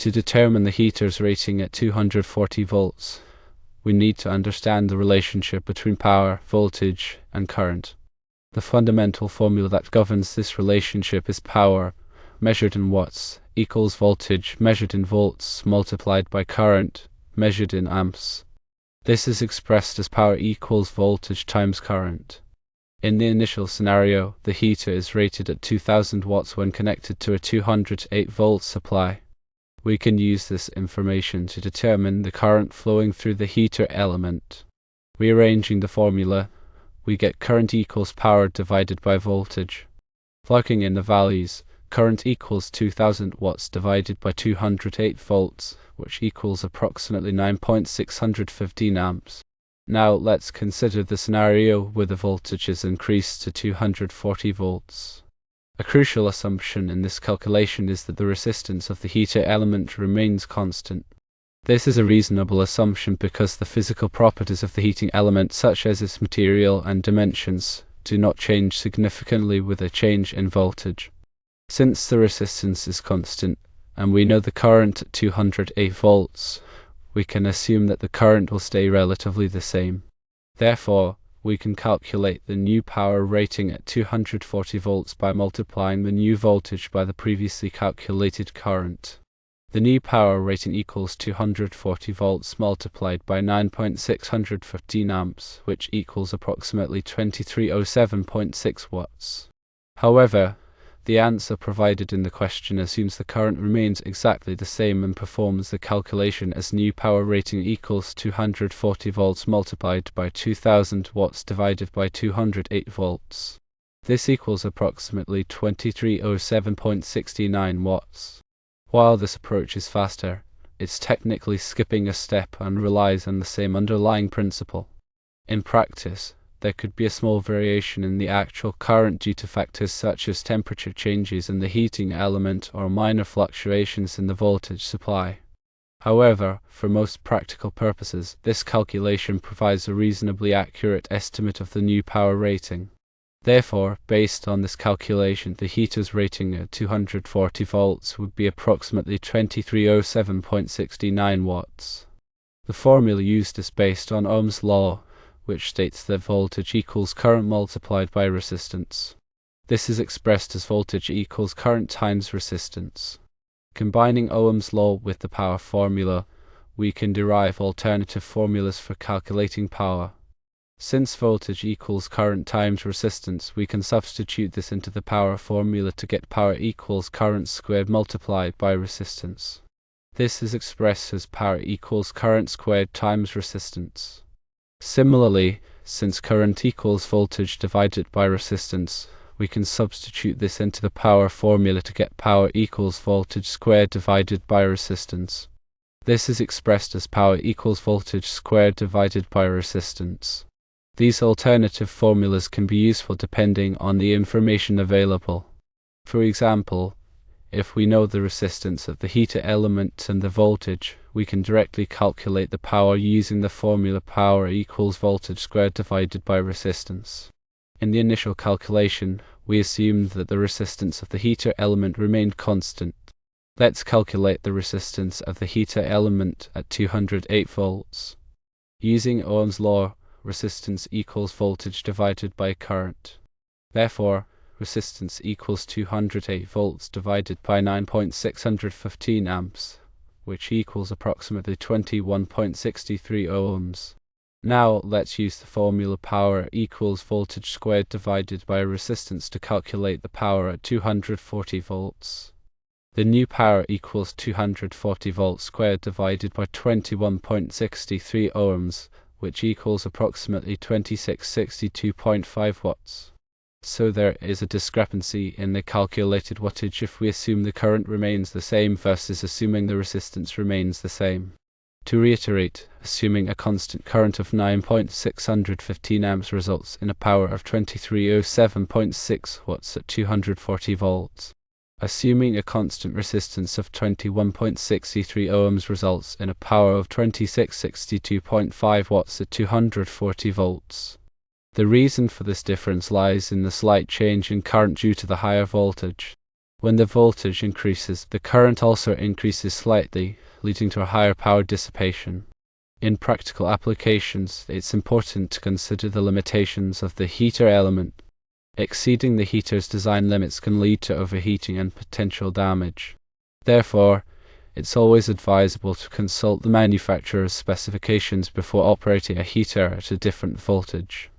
To determine the heater's rating at 240 volts, we need to understand the relationship between power, voltage, and current. The fundamental formula that governs this relationship is power, measured in watts, equals voltage, measured in volts, multiplied by current, measured in amps. This is expressed as power equals voltage times current. In the initial scenario, the heater is rated at 2000 watts when connected to a 208 volt supply. We can use this information to determine the current flowing through the heater element. Rearranging the formula, we get current equals power divided by voltage. Plugging in the values, current equals 2000 watts divided by 208 volts, which equals approximately 9.615 amps. Now let's consider the scenario where the voltage is increased to 240 volts. A crucial assumption in this calculation is that the resistance of the heater element remains constant. This is a reasonable assumption because the physical properties of the heating element, such as its material and dimensions, do not change significantly with a change in voltage. Since the resistance is constant, and we know the current at 208 volts, we can assume that the current will stay relatively the same. Therefore, we can calculate the new power rating at 240 volts by multiplying the new voltage by the previously calculated current. The new power rating equals 240 volts multiplied by 9.615 amps, which equals approximately 2307.6 watts. However, the answer provided in the question assumes the current remains exactly the same and performs the calculation as new power rating equals 240 volts multiplied by 2000 watts divided by 208 volts. This equals approximately 2307.69 watts. While this approach is faster, it's technically skipping a step and relies on the same underlying principle. In practice, there could be a small variation in the actual current due to factors such as temperature changes in the heating element or minor fluctuations in the voltage supply. However, for most practical purposes, this calculation provides a reasonably accurate estimate of the new power rating. Therefore, based on this calculation, the heater's rating at 240 volts would be approximately 2307.69 watts. The formula used is based on Ohm's law, which states that voltage equals current multiplied by resistance. This is expressed as voltage equals current times resistance. Combining Ohm's law with the power formula, we can derive alternative formulas for calculating power. Since voltage equals current times resistance, we can substitute this into the power formula to get power equals current squared multiplied by resistance. This is expressed as power equals current squared times resistance. Similarly, since current equals voltage divided by resistance, we can substitute this into the power formula to get power equals voltage squared divided by resistance. This is expressed as power equals voltage squared divided by resistance. These alternative formulas can be useful depending on the information available. For example, if we know the resistance of the heater element and the voltage, we can directly calculate the power using the formula power equals voltage squared divided by resistance. In the initial calculation, we assumed that the resistance of the heater element remained constant. Let's calculate the resistance of the heater element at 208 volts. Using Ohm's law, resistance equals voltage divided by current. Therefore, resistance equals 208 volts divided by 9.615 amps, which equals approximately 21.63 ohms. Now let's use the formula power equals voltage squared divided by resistance to calculate the power at 240 volts. The new power equals 240 volts squared divided by 21.63 ohms, which equals approximately 2662.5 watts. So there is a discrepancy in the calculated wattage if we assume the current remains the same versus assuming the resistance remains the same. To reiterate, assuming a constant current of 9.615 amps results in a power of 2307.6 watts at 240 volts. Assuming a constant resistance of 21.63 ohms results in a power of 2662.5 watts at 240 volts. The reason for this difference lies in the slight change in current due to the higher voltage. When the voltage increases, the current also increases slightly, leading to a higher power dissipation. In practical applications, it's important to consider the limitations of the heater element. Exceeding the heater's design limits can lead to overheating and potential damage. Therefore, it's always advisable to consult the manufacturer's specifications before operating a heater at a different voltage.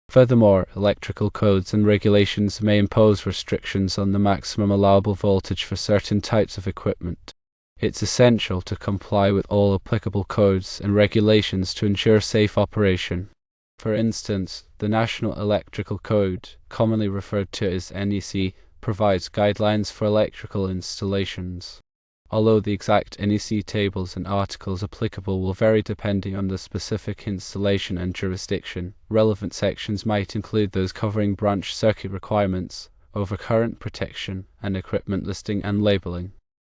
Furthermore, electrical codes and regulations may impose restrictions on the maximum allowable voltage for certain types of equipment. It's essential to comply with all applicable codes and regulations to ensure safe operation. For instance, the National Electrical Code, commonly referred to as NEC, provides guidelines for electrical installations. Although the exact NEC tables and articles applicable will vary depending on the specific installation and jurisdiction, relevant sections might include those covering branch circuit requirements, overcurrent protection, and equipment listing and labeling.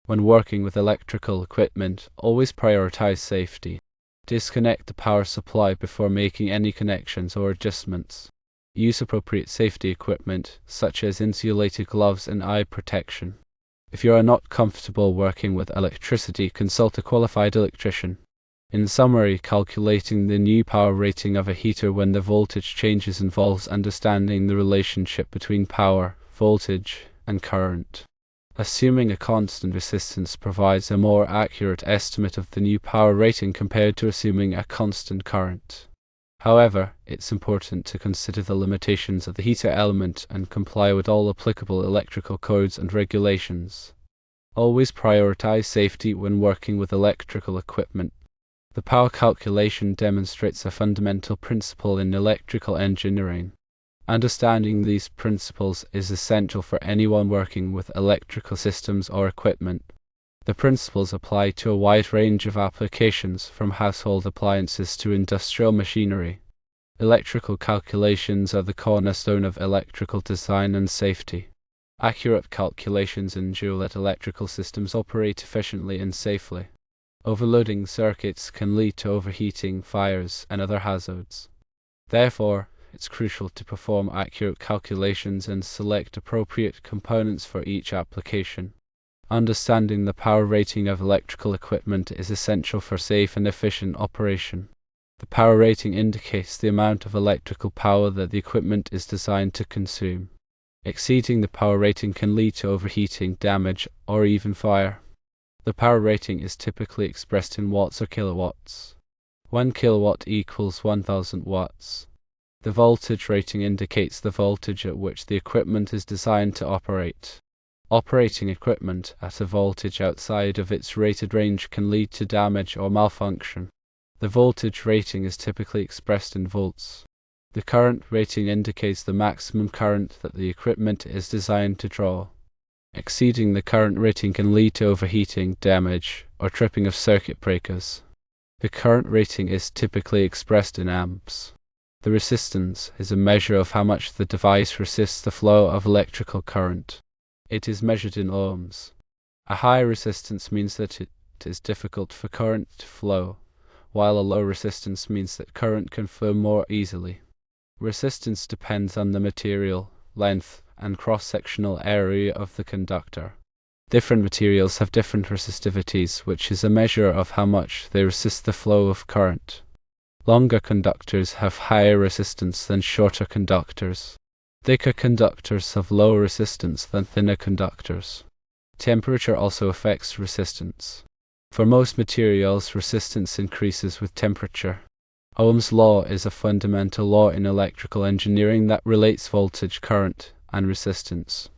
When working with electrical equipment, always prioritize safety. Disconnect the power supply before making any connections or adjustments. Use appropriate safety equipment, such as insulated gloves and eye protection. If you are not comfortable working with electricity, consult a qualified electrician. In summary, calculating the new power rating of a heater when the voltage changes involves understanding the relationship between power, voltage, and current. Assuming a constant resistance provides a more accurate estimate of the new power rating compared to assuming a constant current. However, it's important to consider the limitations of the heater element and comply with all applicable electrical codes and regulations. Always prioritize safety when working with electrical equipment. The power calculation demonstrates a fundamental principle in electrical engineering. Understanding these principles is essential for anyone working with electrical systems or equipment. The principles apply to a wide range of applications, from household appliances to industrial machinery. Electrical calculations are the cornerstone of electrical design and safety. Accurate calculations ensure that electrical systems operate efficiently and safely. Overloading circuits can lead to overheating, fires, and other hazards. Therefore, it's crucial to perform accurate calculations and select appropriate components for each application. Understanding the power rating of electrical equipment is essential for safe and efficient operation. The power rating indicates the amount of electrical power that the equipment is designed to consume. Exceeding the power rating can lead to overheating, damage, or even fire. The power rating is typically expressed in watts or kilowatts. 1 kilowatt equals 1000 watts. The voltage rating indicates the voltage at which the equipment is designed to operate. Operating equipment at a voltage outside of its rated range can lead to damage or malfunction. The voltage rating is typically expressed in volts. The current rating indicates the maximum current that the equipment is designed to draw. Exceeding the current rating can lead to overheating, damage, or tripping of circuit breakers. The current rating is typically expressed in amps. The resistance is a measure of how much the device resists the flow of electrical current. It is measured in ohms. A high resistance means that it is difficult for current to flow, while a low resistance means that current can flow more easily. Resistance depends on the material, length, and cross-sectional area of the conductor. Different materials have different resistivities, which is a measure of how much they resist the flow of current. Longer conductors have higher resistance than shorter conductors. Thicker conductors have lower resistance than thinner conductors. Temperature also affects resistance. For most materials, resistance increases with temperature. Ohm's law is a fundamental law in electrical engineering that relates voltage, current, and resistance.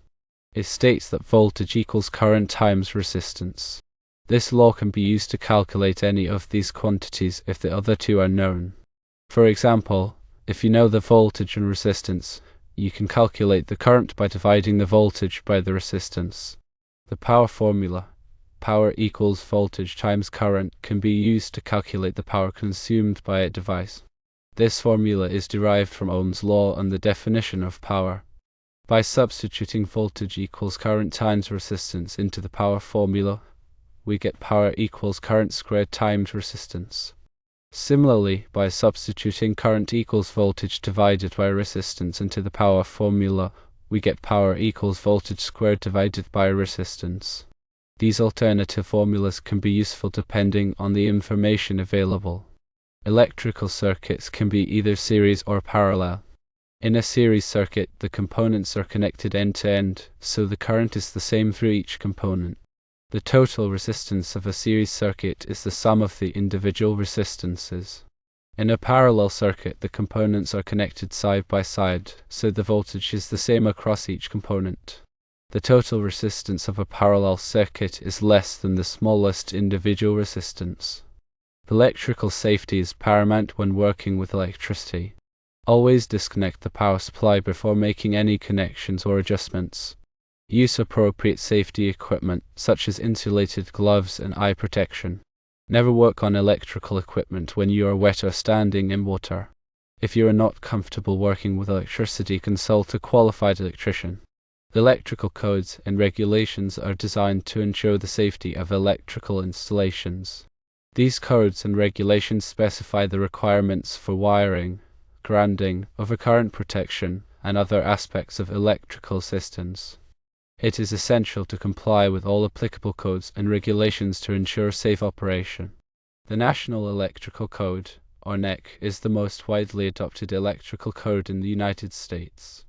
It states that voltage equals current times resistance. This law can be used to calculate any of these quantities if the other two are known. For example, if you know the voltage and resistance, you can calculate the current by dividing the voltage by the resistance. The power formula, power equals voltage times current, can be used to calculate the power consumed by a device. This formula is derived from Ohm's law and the definition of power. By substituting voltage equals current times resistance into the power formula, we get power equals current squared times resistance. Similarly, by substituting current equals voltage divided by resistance into the power formula, we get power equals voltage squared divided by resistance. These alternative formulas can be useful depending on the information available. Electrical circuits can be either series or parallel. In a series circuit, the components are connected end to end, so the current is the same through each component. The total resistance of a series circuit is the sum of the individual resistances. In a parallel circuit, the components are connected side by side, so the voltage is the same across each component. The total resistance of a parallel circuit is less than the smallest individual resistance. Electrical safety is paramount when working with electricity. Always disconnect the power supply before making any connections or adjustments. Use appropriate safety equipment, such as insulated gloves and eye protection. Never work on electrical equipment when you are wet or standing in water. If you are not comfortable working with electricity, consult a qualified electrician. The electrical codes and regulations are designed to ensure the safety of electrical installations. These codes and regulations specify the requirements for wiring, grounding, overcurrent protection, and other aspects of electrical systems. It is essential to comply with all applicable codes and regulations to ensure safe operation. The National Electrical Code, or NEC, is the most widely adopted electrical code in the United States.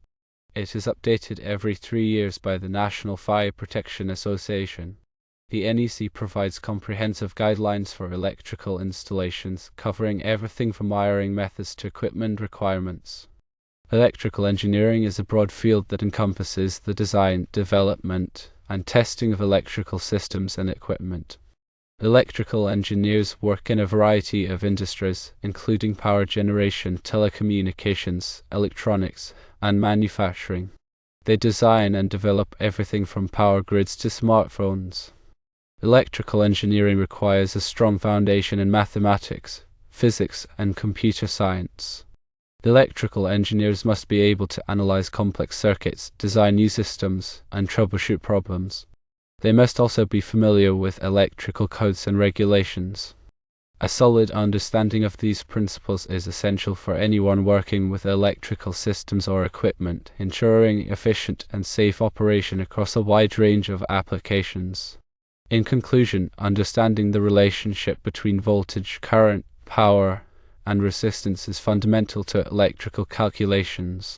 It is updated every 3 years by the National Fire Protection Association. The NEC provides comprehensive guidelines for electrical installations, covering everything from wiring methods to equipment requirements. Electrical engineering is a broad field that encompasses the design, development, and testing of electrical systems and equipment. Electrical engineers work in a variety of industries, including power generation, telecommunications, electronics, and manufacturing. They design and develop everything from power grids to smartphones. Electrical engineering requires a strong foundation in mathematics, physics, and computer science. Electrical engineers must be able to analyze complex circuits, design new systems, and troubleshoot problems. They must also be familiar with electrical codes and regulations. A solid understanding of these principles is essential for anyone working with electrical systems or equipment, ensuring efficient and safe operation across a wide range of applications. In conclusion, understanding the relationship between voltage, current, power, and resistance is fundamental to electrical calculations.